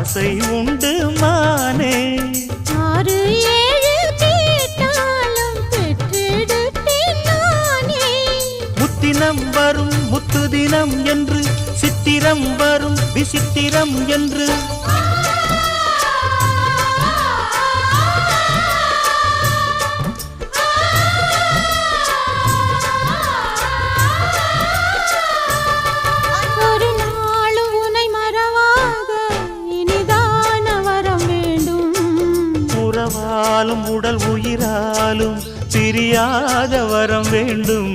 ஆசை உண்டு மானே. 6 7 கேட்டாலும் பெற்றெடுத்தேன் நானே. முத்தினம் வரும் முத்து தினம் என்று, சித்திரம் வரும் விசித்திரம் என்று. ஒரு நாளும் உன்னை மறவாத இனிதான வரம் வேண்டும். உறவாலும் உடல் உயிராலும் பிரியாத வரம் வேண்டும்.